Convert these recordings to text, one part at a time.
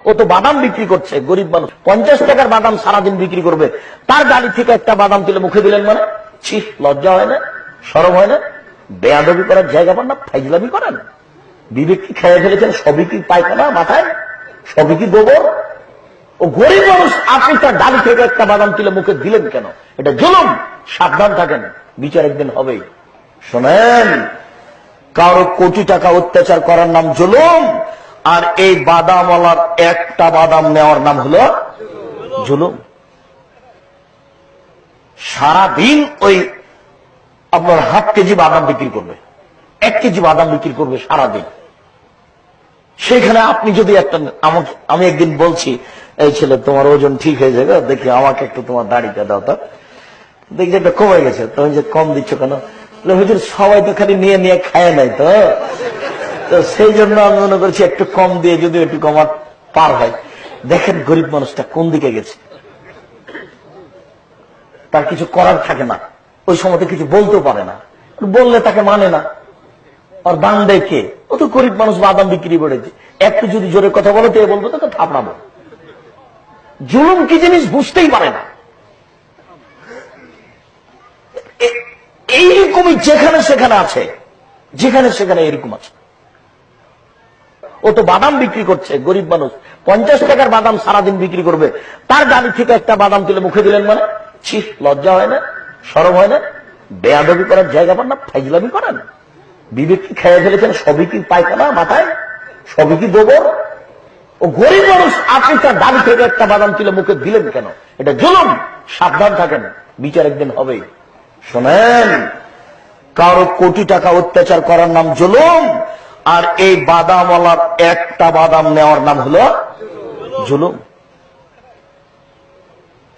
ও তো বাদাম বিক্রি করছে, গরিব মানুষ 50 টাকার বাদাম সারাদিন বিক্রি করবে, তার গাড়ি থেকে একটা বাদাম তুলে মুখে দিলেন মানে? ছি, লজ্জা হয় না? শরম হয় না? বেয়াদবি করার জায়গা পান না, ফাইজলামি করেন। বিবেক কি খেয়ে ফেলেছেন? সবই কি পায়খানা মাথায়? সবই কি গোবর? ও গরিব মানুষ, আপনি তার গাড়ি থেকে একটা বাদাম তুলে মুখে দিলেন কেন? এটা জুলুম। সাবধান থাকেন, বিচার একদিন হবেই। শোনেন, কারো কোটি টাকা অত্যাচার করার নাম জুলুম, আর এই বাদামওয়ালার একটা বাদাম নেওয়ার নাম হলো জুলুম। সারাদিন ওই আপনার হাফ কেজি বাদাম বিক্রি করবে, 1 কেজি বাদাম বিক্রি করবে সারাদিন। সেখানে আপনি যদি একটা, আমি একদিন বলছি, এই ছেলে তোমার ওজন ঠিক হয়ে যাবে, দেখি আমাকে একটু তোমার দাড়িটা দাও, তো দেখি একটা কমে গেছে, তুমি যে কম দিচ্ছ কেন? হুজুর সবাই তো খালি নিয়ে নিয়ে খায় নাই, তো সেই জন্য আমি মনে করছি একটু কম দিয়ে যদি একটু কমার পার হয়। দেখেন গরিব মানুষটা কোন দিকে গেছে। তার কিছু করার থাকে না, ওই সময়তে কিছু বলতেও পারে না, বললে তাকে মানে না। আর বান্দে কে? ও তো গরিব মানুষ, বাদাম বিক্রি করেছে, একটু যদি জোরে কথা বলো তো বলবো তোকে থাপড়াবো। জুলুম কি জিনিস বুঝতেই পারে না। এইরকমই যেখানে সেখানে আছে, যেখানে সেখানে এরকম আছে। ও তো বাদাম বিক্রি করছে, গরিব মানুষ 50 টাকার বাদাম সারাদিন বিক্রি করবে, তার গাড়ি থেকে একটা বাদাম তুলে মুখে দিলেন মানে? ছি, লজ্জা হয় না? শরম হয় না? বেয়াদবি করার জায়গা পান না, ফাইজলামি করেন। বিবেক কি খেয়ে ফেলেছেন? সবই কি পায়খানা মাথায়? সবই কি গোবর? ও গরিব মানুষ, আপনি তার গাড়ি থেকে একটা বাদাম তুলে মুখে দিলেন কেন? এটা জুলুম। সাবধান থাকেন, বিচার একদিন হবেই। শোনেন, কারো কোটি টাকা অত্যাচার করার নাম জুলুম, আর এই বাদামওয়ালার একটা বাদাম নেওয়ার নাম হলো জুলুম।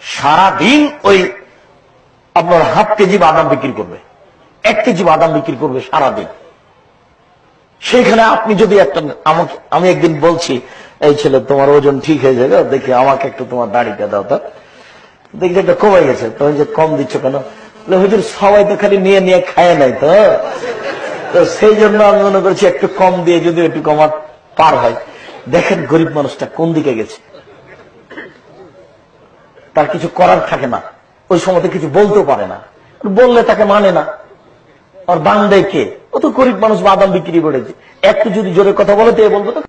সারাদিন ওই আপনার হাফ কেজি বাদাম বিক্রি করবে, 1 কেজি বাদাম বিক্রি করবে সারাদিন। সেখানে আপনি যদি একটা, আমি একদিন বলছি, এই ছেলে তোমার ওজন ঠিক হয়ে যাবে, দেখি আমাকে একটু তোমার দাড়িটা দাও, তো দেখি একটা কমে গেছে, তুমি যে কম দিচ্ছ কেন? হুজুর সবাই তো খালি নিয়ে নিয়ে খায় নাই, তো সেই জন্য আমি মনে করছি একটু কম দিয়ে যদি একটু কমার পার হয়। দেখেন গরিব মানুষটা কোন দিকে গেছে। তার কিছু করার থাকে না, ওই সময়তে কিছু বলতেও পারে না, বললে তাকে মানে না। আর বান্দে কে? ও তো গরিব মানুষ, বাদাম বিক্রি করেছে, একটু যদি জোরে কথা বলো তো বলবো তো